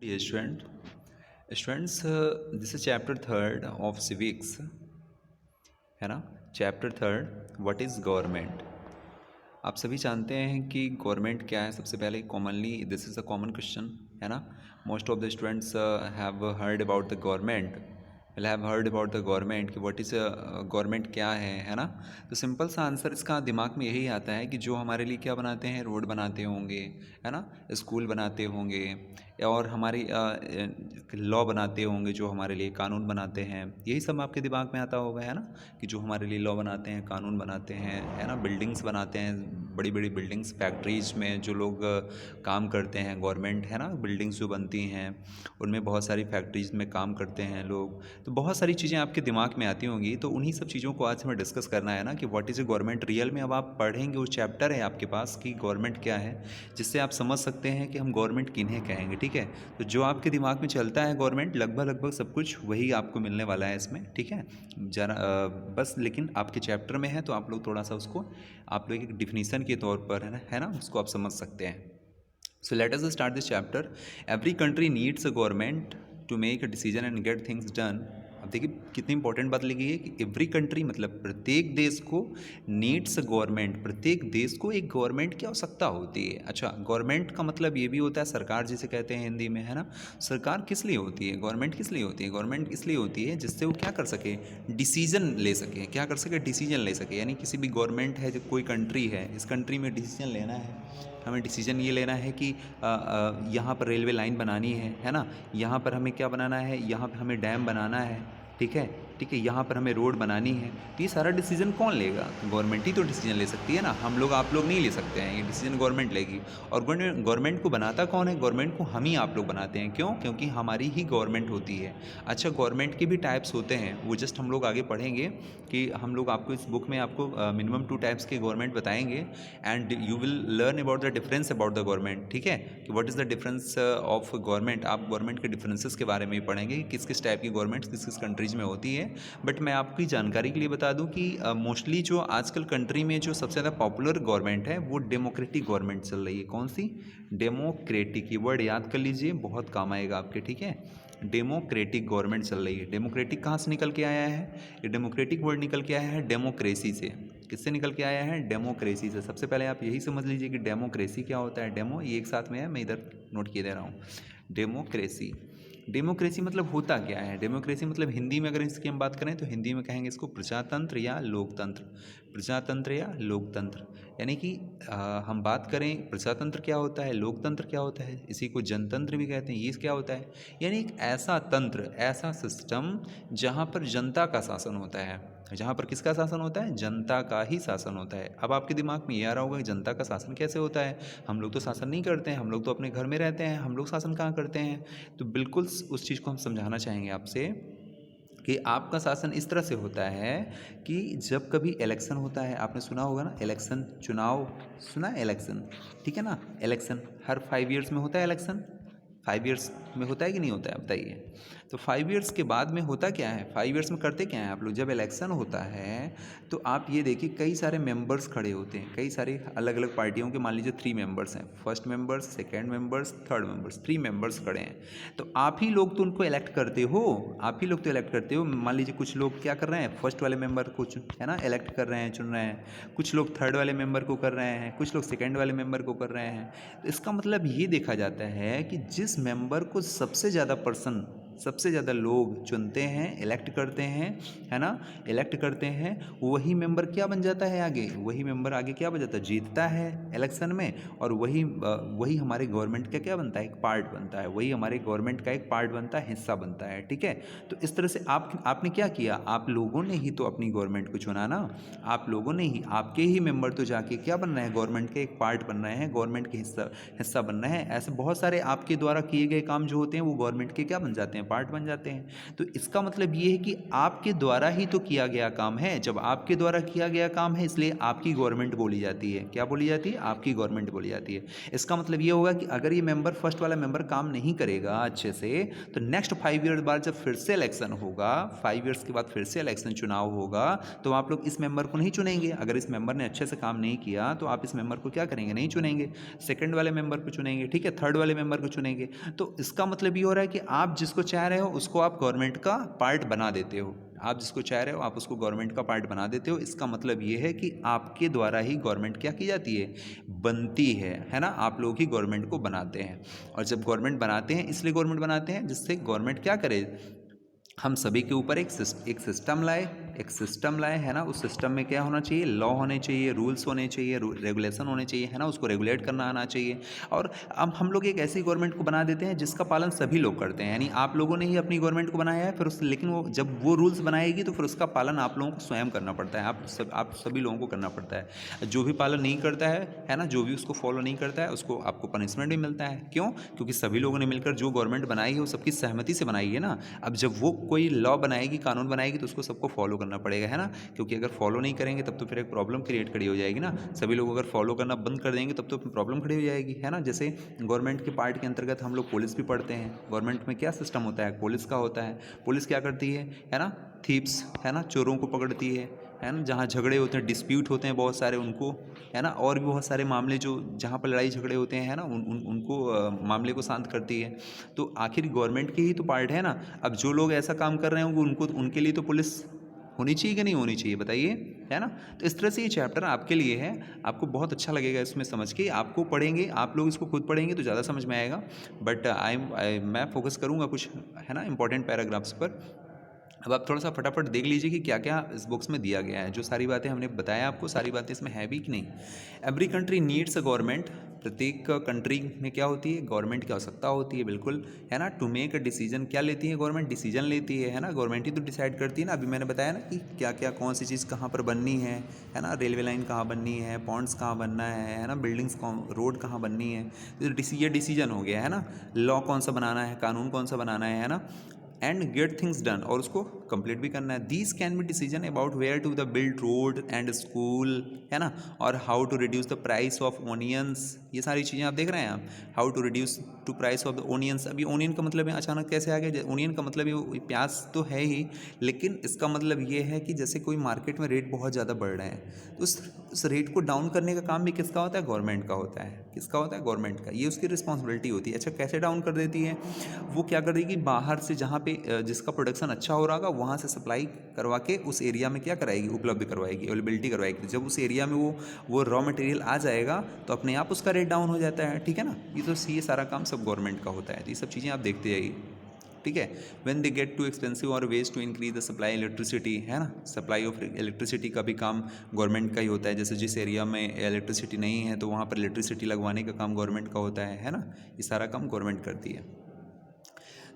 Dear students, this is chapter third of civics, है ना। Chapter third, what is government. आप सभी जानते हैं कि गवर्नमेंट क्या है। सबसे पहले commonly this is a common question, है ना। Most of the students have heard about the government, will have heard about the government कि व्हाट इज़ गवर्नमेंट क्या है ना। तो सिंपल सा आंसर इसका दिमाग में यही आता है कि जो हमारे लिए क्या बनाते हैं, रोड बनाते होंगे, है ना, स्कूल बनाते होंगे, और हमारी लॉ बनाते होंगे, जो हमारे लिए कानून बनाते हैं, यही सब आपके दिमाग में आता होगा, है ना। कि जो हमारे लिए लॉ बनाते हैं, कानून बनाते हैं, है ना, बिल्डिंग्स बनाते हैं, बड़ी बड़ी बिल्डिंग्स, फैक्ट्रीज में जो लोग काम करते हैं, गवर्नमेंट, है ना, बिल्डिंग्स जो बनती हैं उनमें बहुत सारी फैक्ट्रीज में काम करते हैं लोग। तो बहुत सारी चीज़ें आपके दिमाग में आती होंगी, तो उन्हीं सब चीज़ों को आज हमें डिस्कस करना है ना, कि what is a government real में। अब आप पढ़ेंगे, वो चैप्टर है आपके पास कि गवर्नमेंट क्या है, जिससे आप समझ सकते हैं कि हम गवर्नमेंट किन्हें कहेंगे, ठीक है। तो जो आपके दिमाग में चलता है गवर्नमेंट, लगभग लगभग सब कुछ वही आपको मिलने वाला है इसमें, ठीक है। जरा बस लेकिन आपके चैप्टर में है तो आप लोग थोड़ा सा उसको, आप लोग एक डिफिनीसन के तौर पर, है ना, उसको आप समझ सकते हैं। So let us start this chapter. Every country needs a government to make a decision and get things done. अब देखिए कितनी इंपॉर्टेंट बात लिखी है कि एवरी कंट्री मतलब प्रत्येक देश को नीड्स अ गवर्नमेंट, प्रत्येक देश को एक गवर्नमेंट की आवश्यकता होती है। अच्छा, गवर्नमेंट का मतलब ये भी होता है सरकार, जिसे कहते हैं हिंदी में, है ना। सरकार किस लिए होती है, गवर्नमेंट किस लिए होती है? गवर्नमेंट इसलिए होती है जिससे वो क्या कर सके, डिसीजन ले सके। क्या कर सके? डिसीजन ले सके। यानी किसी भी गवर्नमेंट है, जो कोई कंट्री है, इस कंट्री में डिसीजन लेना है, हमें डिसीजन ये लेना है कि यहाँ पर रेलवे लाइन बनानी है ना। यहाँ पर हमें क्या बनाना है, यहाँ पर हमें डैम बनाना है, ठीक है, ठीक है, यहाँ पर हमें रोड बनानी है। तो ये सारा डिसीजन कौन लेगा? गवर्नमेंट ही तो डिसीजन ले सकती है ना। हम लोग, आप लोग नहीं ले सकते हैं, ये डिसीजन गवर्नमेंट लेगी। और गवर्नमेंट को बनाता कौन है? गवर्नमेंट को हम ही आप लोग बनाते हैं। क्यों? क्योंकि हमारी ही गवर्नमेंट होती है। अच्छा, गवर्नमेंट के भी टाइप्स होते हैं, वो जस्ट हम लोग आगे पढ़ेंगे कि हम लोग आपको इस बुक में आपको मिनिमम 2 टाइप्स के गवर्नमेंट बताएंगे, and you will learn about the difference about the government, ठीक है, कि what is the difference of government. आप गवर्नमेंट के डिफरेंसेस के बारे में भी पढ़ेंगे कि किस किस टाइप की गवर्नमेंट किस किस कंट्रीज़ में होती है। बट मैं आपकी जानकारी के लिए बता दूं कि मोस्टली जो आजकल कंट्री में जो सबसे ज़्यादा पॉपुलर गवर्नमेंट है, वो डेमोक्रेटिक गवर्नमेंट चल रही है। कौन सी? डेमोक्रेटिक। ये वर्ड याद कर लीजिए, बहुत काम आएगा आपके, ठीक है। डेमोक्रेटिक गवर्नमेंट चल रही है। डेमोक्रेटिक कहाँ से निकल के आया है? ये डेमोक्रेटिक वर्ड निकल के आया है डेमोक्रेसी से। किससे निकल के आया है? डेमोक्रेसी से। सबसे पहले आप यही समझ लीजिए कि डेमोक्रेसी क्या होता है। डेमो ये एक साथ में है, मैं इधर नोट किए दे रहा हूँ। डेमोक्रेसी, डेमोक्रेसी मतलब होता क्या है? डेमोक्रेसी मतलब हिंदी में अगर इसकी हम बात करें तो हिंदी में कहेंगे इसको प्रजातंत्र या लोकतंत्र। प्रजातंत्र या लोकतंत्र, यानी कि हम बात करें प्रजातंत्र क्या होता है, लोकतंत्र क्या होता है, इसी को जनतंत्र भी कहते हैं। ये क्या होता है? यानी एक ऐसा तंत्र, ऐसा सिस्टम जहाँ पर जनता का शासन होता है। जहाँ पर किसका शासन होता है? जनता का ही शासन होता है। अब आपके दिमाग में ये आ रहा होगा कि जनता का शासन कैसे होता है, हम लोग तो शासन नहीं करते हैं, हम लोग तो अपने घर में रहते हैं, हम लोग शासन कहाँ करते हैं। तो बिल्कुल उस चीज़ को हम समझाना चाहेंगे आपसे कि आपका शासन इस तरह से होता है कि जब कभी इलेक्शन होता है, आपने सुना होगा ना, इलेक्शन, चुनाव, सुना है इलेक्शन, ठीक है ना। इलेक्शन हर 5 ईयर्स में होता है। इलेक्शन 5 ईयर्स में होता है कि नहीं होता है, बताइए। तो 5 ईयर्स के बाद में होता क्या है, 5 ईयर्स में करते क्या हैं आप लोग? जब इलेक्शन होता है तो आप ये देखिए कई सारे मेंबर्स खड़े होते हैं, कई सारे अलग अलग पार्टियों के, मान लीजिए 3 मेंबर्स हैं, first members, second members, third members, 3 members खड़े हैं। तो आप ही लोग तो उनको इलेक्ट करते हो, आप ही लोग तो इलेक्ट करते हो। मान लीजिए कुछ लोग क्या कर रहे हैं, फर्स्ट वाले मेंबर को है ना इलेक्ट कर रहे हैं, चुन रहे हैं, कुछ लोग थर्ड वाले मेंबर को कर रहे हैं, कुछ लोग सेकंड वाले मेंबर को कर रहे हैं। तो इसका मतलब ये देखा जाता है कि जिस मेंबर को सबसे ज़्यादा पर्सन, सबसे ज़्यादा लोग चुनते हैं, इलेक्ट करते हैं, है ना, इलेक्ट करते हैं, वही मेंबर क्या बन जाता है आगे, वही मेंबर आगे क्या बन जाता है, जीतता है इलेक्शन में, और वही हमारे गवर्नमेंट का क्या बनता है, एक पार्ट बनता है, वही हमारे गवर्नमेंट का एक पार्ट बनता है, हिस्सा बनता है, ठीक है। तो इस तरह से आपने क्या किया, आप लोगों ने ही तो अपनी गवर्नमेंट को चुना ना, आप लोगों ने ही, आपके ही मेंबर तो जाके क्या बन रहे हैं, गवर्नमेंट के एक पार्ट बन रहे हैं, गवर्नमेंट के हिस्सा बन रहे हैं। ऐसे बहुत सारे आपके द्वारा किए गए काम जो होते हैं वो गवर्नमेंट के क्या बन जाते हैं, हैं, पार्ट बन जाते हैं। तो इसका मतलब ये है कि आपके द्वारा ही तो किया गया काम है। जब आपके द्वारा किया गया काम है इसलिए आपकी गवर्नमेंट बोली जाती है। क्या बोली जाती है? आपकी गवर्नमेंट बोली जाती है। इसका मतलब ये होगा कि अगर ये मेंबर, फर्स्ट वाला मेंबर काम नहीं करेगा अच्छे से, तो नेक्स्ट 5 ईयर बाद जब फिर से इलेक्शन होगा, 5 ईयर्स के बाद फिर से इलेक्शन चुनाव होगा, तो आप लोग इस मेंबर को नहीं चुनेंगे। अगर इस मेंबर ने अच्छे से काम नहीं किया तो आप इस मेंबर को क्या करेंगे? नहीं चुनेंगे, सेकंड वाले मेंबर को चुनेंगे, ठीक है, थर्ड वाले मेंबर को चुनेंगे। तो इसका मतलब ये हो रहा है कि आप जिसको चाह रहे हो उसको आप गवर्नमेंट का पार्ट बना देते हो। आप जिसको चाह रहे हो आप उसको गवर्नमेंट का पार्ट बना देते हो। इसका मतलब ये है कि आपके द्वारा ही गवर्नमेंट क्या की जाती है? बनती है ना। आप लोग ही गवर्नमेंट को बनाते हैं। और जब गवर्नमेंट बनाते हैं, इसलिए गवर्नमेंट बनाते हैं जिससे गवर्नमेंट क्या करे, हम सभी के ऊपर एक सिस्टम लाए, है ना। उस सिस्टम में क्या होना चाहिए? लॉ होने चाहिए, रूल्स होने चाहिए, रेगुलेशन होने चाहिए, है ना। उसको रेगुलेट करना आना चाहिए। और अब हम लोग एक ऐसी गवर्नमेंट को बना देते हैं जिसका पालन सभी लोग करते हैं। यानी आप लोगों ने ही अपनी गवर्नमेंट को बनाया है, फिर उस लेकिन वो जब वो रूल्स बनाएगी तो फिर उसका पालन आप लोगों को स्वयं करना पड़ता है। आप सभी लोगों को करना पड़ता है। जो भी पालन नहीं करता है ना, जो भी उसको फॉलो नहीं करता है, उसको आपको पनिशमेंट भी मिलता है। क्यों? क्योंकि सभी लोगों ने मिलकर जो गवर्नमेंट बनाई है वो सबकी सहमति से बनाई है ना। अब जब वो कोई लॉ बनाएगी, कानून बनाएगी, तो उसको सबको फॉलो करना पड़ेगा, है ना। क्योंकि अगर फॉलो नहीं करेंगे तब तो फिर एक प्रॉब्लम क्रिएट खड़ी हो जाएगी ना। सभी लोग अगर फॉलो करना बंद कर देंगे तब तो प्रॉब्लम खड़ी हो जाएगी, है ना। जैसे गवर्नमेंट के पार्ट के अंतर्गत हम लोग पुलिस भी पढ़ते हैं। गवर्नमेंट में क्या सिस्टम होता है? पुलिस का होता है। पुलिस क्या करती है ना, थीप्स, है ना, चोरों को पकड़ती है ना। जहाँ झगड़े होते हैं, डिस्प्यूट होते हैं बहुत सारे, उनको, है ना, और भी बहुत सारे मामले जो जहाँ पर लड़ाई झगड़े होते हैं, है ना, उनको मामले को शांत करती है। तो आखिर गवर्नमेंट के ही तो पार्ट है ना। अब जो लोग ऐसा काम कर रहे होंगे उनको, उनके लिए तो पुलिस होनी चाहिए कि नहीं होनी चाहिए, बताइए, है ना। तो इस तरह से ये चैप्टर आपके लिए है। आपको बहुत अच्छा लगेगा इसमें समझ के। आपको पढ़ेंगे, आप लोग इसको खुद पढ़ेंगे तो ज़्यादा समझ में आएगा। बट मैं फोकस करूँगा कुछ, है ना, इंपॉर्टेंट पैराग्राफ्स पर। अब आप थोड़ा सा फटाफट देख लीजिए कि क्या क्या इस बुक्स में दिया गया है। जो सारी बातें हमने बताया आपको, सारी बातें इसमें है भी कि नहीं। Every country needs a government. प्रत्येक कंट्री में क्या होती है? गवर्नमेंट की आवश्यकता होती है, बिल्कुल, है ना। टू मेक अ डिसीजन, क्या लेती है गवर्नमेंट? डिसीजन लेती है ना। गवर्नमेंट ही तो डिसाइड करती है ना। अभी मैंने बताया ना कि क्या क्या, कौन सी चीज़ कहाँ पर बननी है ना। रेलवे लाइन कहाँ बननी है, पॉन्ड्स कहाँ बनना है ना, बिल्डिंग्स रोड कहाँ बननी है। तो ये डिसीजन हो गया, है ना। लॉ कौन सा बनाना है, कानून कौन सा बनाना है ना। एंड गेट थिंग्स डन, और उसको कंप्लीट भी करना है। These can be decision about where to the build road and school, है ना, और how to reduce the price of onions. ये सारी चीज़ें आप देख रहे हैं आप, how to reduce to price of the onions. अभी ओनियन का मतलब है अचानक कैसे आ गया? ओनियन का मतलब ये प्याज तो है ही, लेकिन इसका मतलब ये है कि जैसे कोई मार्केट में रेट बहुत ज़्यादा बढ़ रहे हैं तो उस रेट को डाउन करने का काम भी किसका होता है? गवर्नमेंट का होता है। किसका होता है? गवर्नमेंट का। ये उसकी रिस्पॉन्सिबिलिटी होती है। अच्छा, कैसे डाउन कर देती है? वो क्या कर देगी, बाहर से जहाँ पे जिसका प्रोडक्शन अच्छा हो रहा होगा वहाँ से सप्लाई करवा के उस एरिया में क्या कराएगी? उपलब्ध करवाएगी, अवेलेबिलिटी करवाएगी। जब उस एरिया में वो रॉ मटेरियल आ जाएगा तो अपने आप उसका रेट डाउन हो जाता है, ठीक है ना। ये सारा काम सब गवर्नमेंट का होता है। तो ये सब चीज़ें आप देखते जाइए, ठीक है। When they get too expensive और ways to increase the supply electricity, है ना। सप्लाई ऑफ इलेक्ट्रिसिटी का भी काम गवर्नमेंट का ही होता है। जैसे जिस एरिया में इलेक्ट्रिसिटी नहीं है तो वहाँ पर इलेक्ट्रिसिटी लगवाने का काम गवर्नमेंट का होता है ना। ये सारा काम गवर्नमेंट करती है।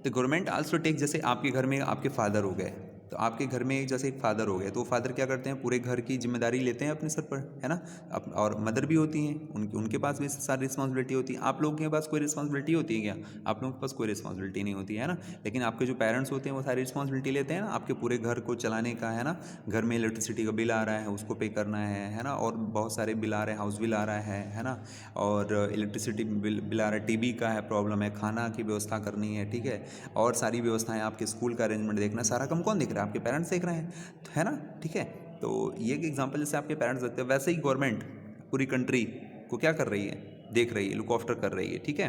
तो गवर्नमेंट आल्सो टेक, जैसे आपके घर में आपके फादर हो गए, तो आपके घर में जैसे एक फादर हो गए तो वो फादर क्या करते हैं? पूरे घर की जिम्मेदारी लेते हैं अपने सर पर, है ना। और मदर भी होती हैं, उनके पास भी सारी रिस्पॉन्सिबिलिटी होती है। आप लोगों के पास कोई रिस्पॉन्सिबिलिटी होती है क्या? आप लोगों के पास कोई रिस्पॉन्सिबिलिटी नहीं होती है ना। लेकिन आपके जो पेरेंट्स होते हैं वो सारी रिस्पॉन्सिबिलिटी लेते हैं ना, आपके पूरे घर को चलाने का, है ना। घर में इलेक्ट्रिसिटी का बिल आ रहा है, उसको पे करना है ना। और बहुत सारे बिल आ रहे हैं, हाउस बिल आ रहा है ना। और इलेक्ट्रिसिटी बिल आ रहा है, टीवी का है प्रॉब्लम है, खाना की व्यवस्था करनी है, ठीक है। और सारी व्यवस्थाएं, आपके स्कूल का अरेंजमेंट देखना, सारा काम कौन देख रहा है? आपके पेरेंट्स देख रहे हैं, तो है ना, ठीक है। तो ये एक एग्जांपल जैसे आपके पेरेंट्स देखते हैं, वैसे ही गवर्नमेंट पूरी कंट्री को क्या कर रही है? देख रही है, लुक आफ्टर कर रही है, ठीक है।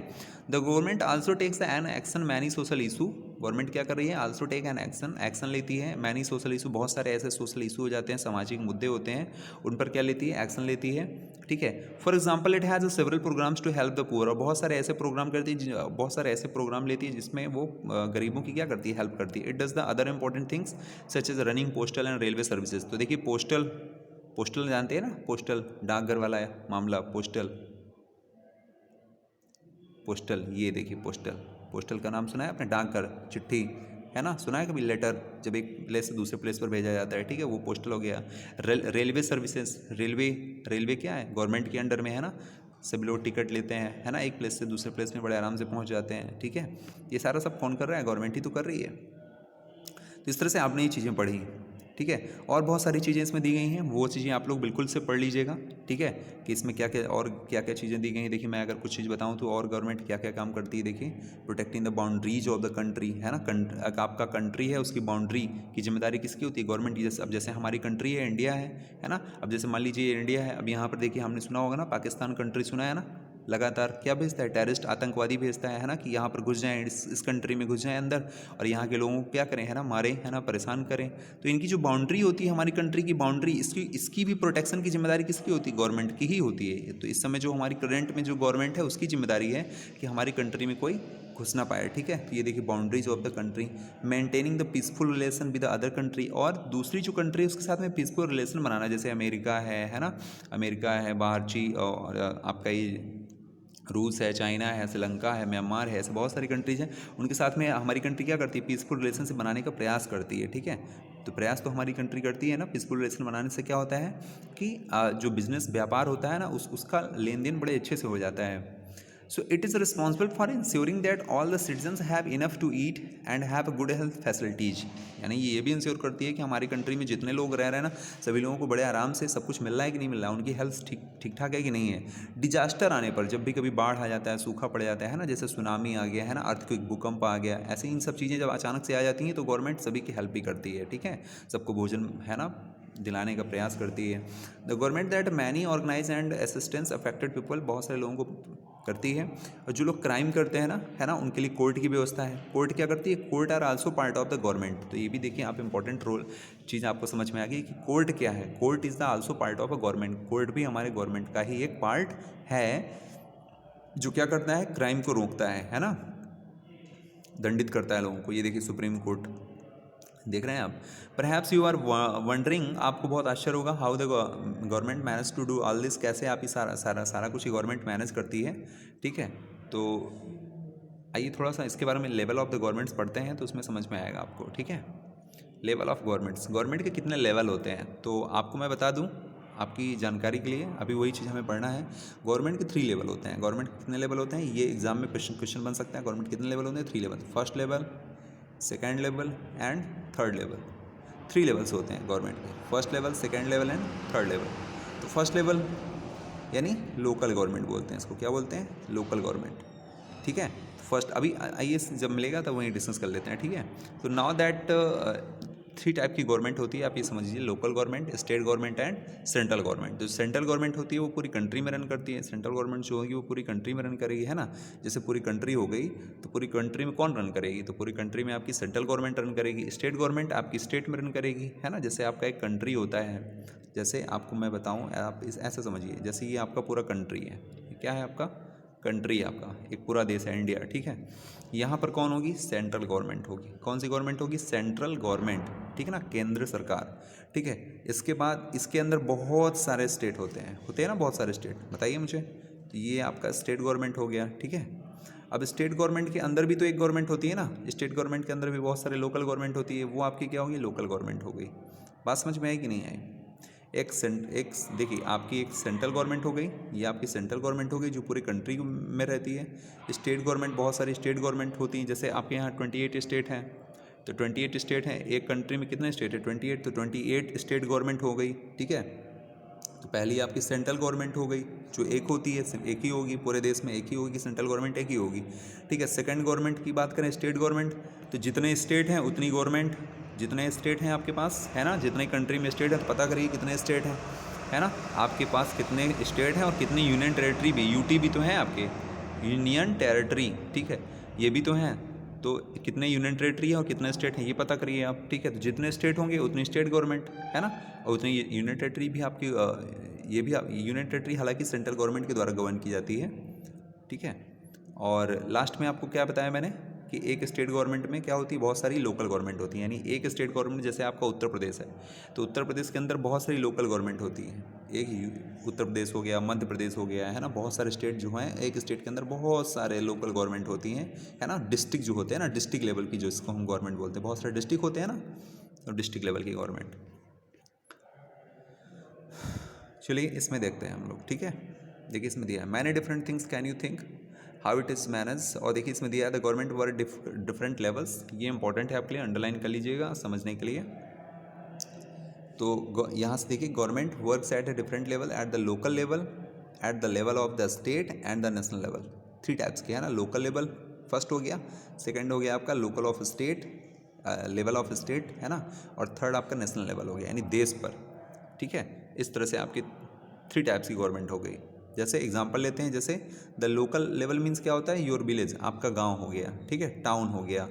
The government also takes an action many social issue. गवर्नमेंट क्या कर रही है? आल्सो टेक एन एक्शन लेती है। मैनी सोशल इशू, बहुत सारे ऐसे सोशल इशू हो जाते हैं, सामाजिक मुद्दे होते हैं, उन पर क्या लेती है? एक्शन लेती है, ठीक है। For example it has several programmes to help the poor. और बहुत सारे ऐसे प्रोग्राम करती है, बहुत सारे ऐसे प्रोग्राम लेती है जिसमें वो गरीबों की क्या करती है? हेल्प करती है। It does the other important things such as running postal and railway services. तो देखिए, पोस्टल जानते हैं ना, पोस्टल डाकघर वाला मामला, पोस्टल, ये देखिए पोस्टल का नाम सुना है आपने? डाकघर, चिट्ठी, है ना, सुना है कभी? लेटर जब एक प्लेस से दूसरे प्लेस पर भेजा जाता है, ठीक है, वो पोस्टल हो गया। रेलवे सर्विसेज, रेलवे क्या है? गवर्नमेंट के अंडर में है ना। सभी लोग टिकट लेते हैं, है ना, एक प्लेस से दूसरे प्लेस में बड़े आराम से पहुंच जाते हैं, ठीक है। ये सारा सब कौन कर रहा है? गवर्नमेंट ही तो कर रही है। तो इस तरह से आपने ये चीज़ें पढ़ी, ठीक है। और बहुत सारी चीज़ें इसमें दी गई हैं, वो चीज़ें आप लोग बिल्कुल से पढ़ लीजिएगा, ठीक है, कि इसमें क्या क्या और क्या क्या चीज़ें दी गई हैं। देखिए मैं अगर कुछ चीज़ बताऊं तो और गवर्नमेंट क्या क्या काम करती है, देखिए protecting the boundaries of the country, है ना, आपका कंट्री है उसकी बाउंड्री की जिम्मेदारी किसकी होती है? गवर्नमेंट की। जैसे अब जैसे हमारी कंट्री है, इंडिया है ना, अब जैसे मान लीजिए इंडिया है, अब यहाँ पर देखिए हमने सुना होगा ना, पाकिस्तान कंट्री सुना है ना, लगातार क्या भेजता है? टेररिस्ट, आतंकवादी भेजता है ना, कि यहाँ पर घुस जाएं, इस कंट्री में घुस जाएं अंदर, और यहाँ के लोगों को क्या करें, है ना, मारें, है ना, परेशान करें। तो इनकी जो बाउंड्री होती है, हमारी कंट्री की बाउंड्री, इसकी भी प्रोटेक्शन की जिम्मेदारी किसकी होती है? गवर्नमेंट की ही होती है। तो इस समय जो हमारी करंट में जो गवर्नमेंट है उसकी जिम्मेदारी है कि हमारी कंट्री में कोई घुस ना पाए, ठीक है। तो ये देखिए boundaries of the country, maintaining the peaceful relation with the other country, और दूसरी जो कंट्री है उसके साथ में पीसफुल रिलेशन बनाना, जैसे अमेरिका है ना, अमेरिका है, बाहर चीन, और आपका ये रूस है, चाइना है, श्रीलंका है, म्यांमार है, ऐसे बहुत सारी कंट्रीज़ हैं। उनके साथ में हमारी कंट्री क्या करती है? पीसफुल रिलेशनशिप बनाने का प्रयास करती है, ठीक है। तो प्रयास तो हमारी कंट्री करती है ना। पीसफुल रिलेशन बनाने से क्या होता है कि जो बिजनेस व्यापार होता है ना, उसका लेन देन बड़े अच्छे से हो जाता है। So it is responsible for ensuring that all the citizens have enough to eat and have good health facilities. यानी ये भी इंश्योर करती है कि हमारी कंट्री में जितने लोग रह रहे हैं ना, सभी लोगों को बड़े आराम से सब कुछ मिल रहा है कि नहीं मिल रहा है, उनकी हेल्थ ठीक ठाक है कि नहीं है। डिजास्टर आने पर, जब भी कभी बाढ़ आ जाता है, सूखा पड़ जाता है ना, जैसे सुनामी आ गया है ना, अर्थक्वेक, भूकंप आ गया, ऐसे इन सब चीज़ें जब अचानक से आ जाती हैं तो गवर्नमेंट सभी की हेल्प भी करती है, ठीक है। सबको भोजन, है ना, दिलाने का प्रयास करती है। The government that many organise and assistance affected people, बहुत सारे लोगों को करती है। और जो लोग क्राइम करते हैं ना, है ना, उनके लिए कोर्ट की व्यवस्था है। कोर्ट क्या करती है? Court are also part of the government. तो ये भी देखिए आप इंपॉर्टेंट रोल चीज़ आपको समझ में आ गई कि कोर्ट क्या है। Court is the also part of a government. Court भी हमारे गवर्नमेंट का ही एक पार्ट है, जो क्या करता है? क्राइम को रोकता है ना, दंडित करता है लोगों को। ये देखिए सुप्रीम कोर्ट, देख रहे हैं आप। परहैप्स यू आर वंडरिंग, आपको बहुत आश्चर्य होगा, how the government manage to do all this, कैसे आप ही सारा कुछ ही गवर्नमेंट मैनेज करती है, ठीक है। तो आइए थोड़ा सा इसके बारे में लेवल ऑफ द गवर्नमेंट्स पढ़ते हैं, तो उसमें समझ में आएगा आपको, ठीक है। लेवल ऑफ गवर्नमेंट्स, गवर्नमेंट के कितने लेवल होते हैं, तो आपको मैं बता दूं आपकी जानकारी के लिए, अभी वही चीज़ हमें पढ़ना है। गवर्नमेंट के 3 लेवल होते हैं। गवर्नमेंट के कितने लेवल होते हैं, ये एग्जाम में क्वेश्चन बन सकता है। गवर्नमेंट कितने लेवल होते हैं? 3 level. First level, second level and third level. 3 levels होते हैं गवर्नमेंट के, first level, second level and third level. तो फर्स्ट लेवल यानी लोकल गवर्नमेंट बोलते हैं इसको, क्या बोलते हैं? लोकल गवर्नमेंट, ठीक है। फर्स्ट अभी आइए जब मिलेगा तब वहीं डिस्कस कर लेते हैं, ठीक है। तो नाउ दैट 3 टाइप की गवर्नमेंट होती है, आप ये समझ लीजिए, local government, state government and central government. जो सेंट्रल गवर्नमेंट होती है वो पूरी कंट्री में रन करती है। सेंट्रल गवर्नमेंट जो होगी वो पूरी कंट्री में रन करेगी, है ना। जैसे पूरी कंट्री हो गई तो पूरी कंट्री में कौन रन करेगी? तो पूरी कंट्री में आपकी सेंट्रल गवर्नमेंट रन करेगी। स्टेट गवर्नमेंट आपकी स्टेट में रन करेगी, है ना। जैसे आपका एक कंट्री होता है, जैसे आपको मैं बताऊँ, आप ऐसा समझिए, जैसे ये आपका पूरा कंट्री है, क्या है आपका? कंट्री है आपका, एक पूरा देश है इंडिया, ठीक है। यहाँ पर कौन होगी? सेंट्रल गवर्नमेंट होगी। कौन सी गवर्नमेंट होगी? सेंट्रल गवर्नमेंट, ठीक है ना, केंद्र सरकार, ठीक है। इसके बाद इसके अंदर बहुत सारे स्टेट होते हैं ना, बहुत सारे स्टेट, बताइए मुझे। तो ये आपका स्टेट गवर्नमेंट हो गया, ठीक है। अब स्टेट गवर्नमेंट के अंदर भी तो एक गवर्नमेंट होती है ना, स्टेट गवर्नमेंट के अंदर भी बहुत सारे लोकल गवर्नमेंट होती है, वो आपकी क्या होगी? लोकल गवर्नमेंट हो गई। बात समझ में आई कि नहीं आई? एक देखिए आपकी एक सेंट्रल गवर्नमेंट हो गई, ये आपकी सेंट्रल गवर्नमेंट हो गई जो पूरी कंट्री में रहती है। स्टेट गवर्नमेंट, बहुत सारी स्टेट गवर्नमेंट होती हैं, जैसे आपके यहाँ 28 स्टेट हैं, तो 28 स्टेट हैं। एक कंट्री में कितने स्टेट है? 28, तो 28 स्टेट गवर्नमेंट हो गई, ठीक है। तो पहली आपकी सेंट्रल गवर्नमेंट हो गई, जो एक होती है, सिर्फ एक ही होगी पूरे देश में, एक ही होगी, सेंट्रल गवर्नमेंट एक ही होगी, ठीक है। सेकंड गवर्नमेंट की बात करें, स्टेट गवर्नमेंट, तो जितने स्टेट हैं उतनी गवर्नमेंट, जितने स्टेट हैं आपके पास, है ना, जितने कंट्री में स्टेट है, तो पता करिए कितने स्टेट हैं, है ना, आपके पास कितने स्टेट हैं और कितनी यूनियन टेरिटरी भी, यूटी भी तो हैं आपके, यूनियन टेरिटरी, ठीक है, ये भी तो हैं। तो कितने यूनियन टेरिटरी है और कितने स्टेट हैं ये पता करिए आप, ठीक है। तो जितने स्टेट होंगे उतनी स्टेट गवर्नमेंट, है ना, और उतनी यूनियन टेरिटरी भी आपकी, ये भी यूनियन टेरिटरी हालांकि सेंट्रल गवर्नमेंट के द्वारा गवर्न की जाती है, ठीक है। और लास्ट में आपको क्या बताया मैंने कि एक स्टेट गवर्नमेंट में क्या होती है? बहुत सारी लोकल गवर्नमेंट होती है। यानी एक स्टेट गवर्नमेंट, जैसे आपका उत्तर प्रदेश है, तो उत्तर प्रदेश के अंदर बहुत सारी लोकल गवर्नमेंट होती है। एक उत्तर प्रदेश हो गया, मध्य प्रदेश हो गया, है ना, बहुत सारे स्टेट जो हैं, एक स्टेट के अंदर बहुत सारे लोकल गवर्नमेंट होती हैं, है ना। डिस्ट्रिक्ट जो होते हैं ना, डिस्ट्रिक्ट लेवल की, जो इसको हम गवर्नमेंट बोलते हैं, बहुत सारे डिस्ट्रिक्ट होते हैं ना, तो डिस्ट्रिक्ट लेवल की गवर्नमेंट। चलिए इसमें देखते हैं हम लोग, ठीक है। देखिए इसमें दिया है many different things can you think how it is manage, और देखिए इसमें दिया है the government were different levels. ये इंपॉर्टेंट है आपके लिए, अंडरलाइन कर लीजिएगा समझने के लिए। तो यहाँ से देखिए government works at a different level, at the local level, at the level of the state and the national level. 3 types के है ना, लोकल लेवल फर्स्ट हो गया, सेकंड हो गया आपका local of state, level of state है ना, और थर्ड आपका नेशनल लेवल हो गया यानी देश पर। ठीक है, इस तरह से आपकी 3 टाइप्स की गवर्नमेंट हो गई। जैसे एग्जांपल लेते हैं, जैसे द लोकल लेवल मीन्स क्या होता है, योर विलेज, आपका गांव हो गया, ठीक है, टाउन हो गया,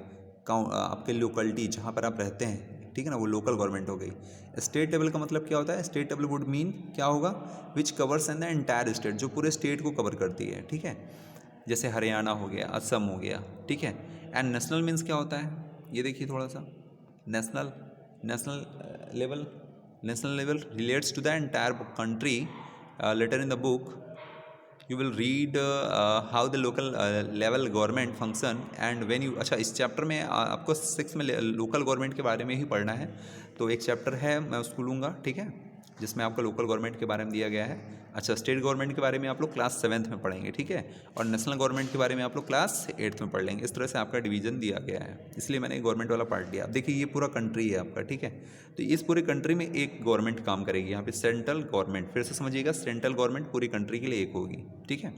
आपके लोकलिटी जहाँ पर आप रहते हैं, ठीक है ना, वो लोकल गवर्नमेंट हो गई। स्टेट लेवल का मतलब क्या होता है, स्टेट लेवल वुड मीन क्या होगा, which covers an the entire state, जो पूरे स्टेट को कवर करती है, ठीक है, जैसे हरियाणा हो गया, असम हो गया, ठीक है। एंड नेशनल मीन्स क्या होता है, ये देखिए थोड़ा सा, national level relates to the entire country. Later in the book you will read how the local level government function and when you, अच्छा इस चैप्टर में आपको 6 में लोकल गवर्नमेंट के बारे में ही पढ़ना है। तो एक चैप्टर है, मैं उसको लूँगा, ठीक है, जिसमें आपको लोकल गवर्नमेंट के बारे में दिया गया है। अच्छा, स्टेट गवर्नमेंट के बारे में आप लोग क्लास 7th में पढ़ेंगे, ठीक है, और नेशनल गवर्नमेंट के बारे में आप लोग क्लास 8th में पढ़ लेंगे। इस तरह से आपका डिवीजन दिया गया है, इसलिए मैंने गवर्नमेंट वाला पार्ट दिया। अब देखिए ये पूरा कंट्री है आपका, ठीक है, तो इस पूरे कंट्री में एक गवर्नमेंट काम करेगी, यहाँ पे सेंट्रल गवर्नमेंट, फिर से समझिएगा, सेंट्रल गवर्नमेंट पूरी कंट्री के लिए एक होगी, ठीक है।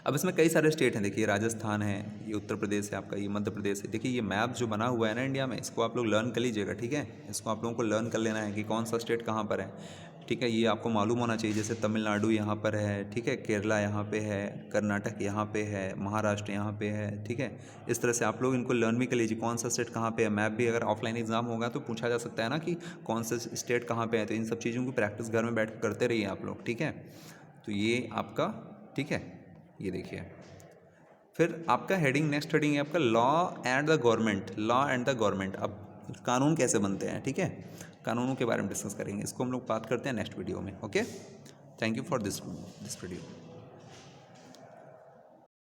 अब इसमें कई सारे स्टेट हैं, देखिए राजस्थान है, ये उत्तर प्रदेश है आपका, ये मध्य प्रदेश है। देखिए ये मैप जो बना हुआ है ना इंडिया में, इसको आप लोग लर्न कर लीजिएगा, ठीक है, इसको आप लोगों को लर्न कर लेना है कि कौन सा स्टेट कहाँ पर है, ठीक है, ये आपको मालूम होना चाहिए। जैसे तमिलनाडु यहाँ पर है, ठीक है, केरला यहाँ पे है, कर्नाटक यहाँ पे है, महाराष्ट्र यहाँ पे है, ठीक है। इस तरह से आप लोग इनको लर्न भी कर लीजिए, कौन सा स्टेट कहाँ पे है। मैप भी अगर ऑफलाइन एग्जाम होगा तो पूछा जा सकता है ना कि कौन सा स्टेट कहाँ पे है, तो इन सब चीज़ों की प्रैक्टिस घर में बैठ कर करते रहिए आप लोग, ठीक है। तो ये आपका, ठीक है, ये देखिए, फिर आपका हेडिंग, नेक्स्ट हेडिंग है आपका law and the government, law and the government. अब कानून कैसे बनते हैं, ठीक है, कानूनों के बारे में डिस्कस करेंगे, इसको हम लोग बात करते हैं नेक्स्ट वीडियो में। Okay, thank you for this video.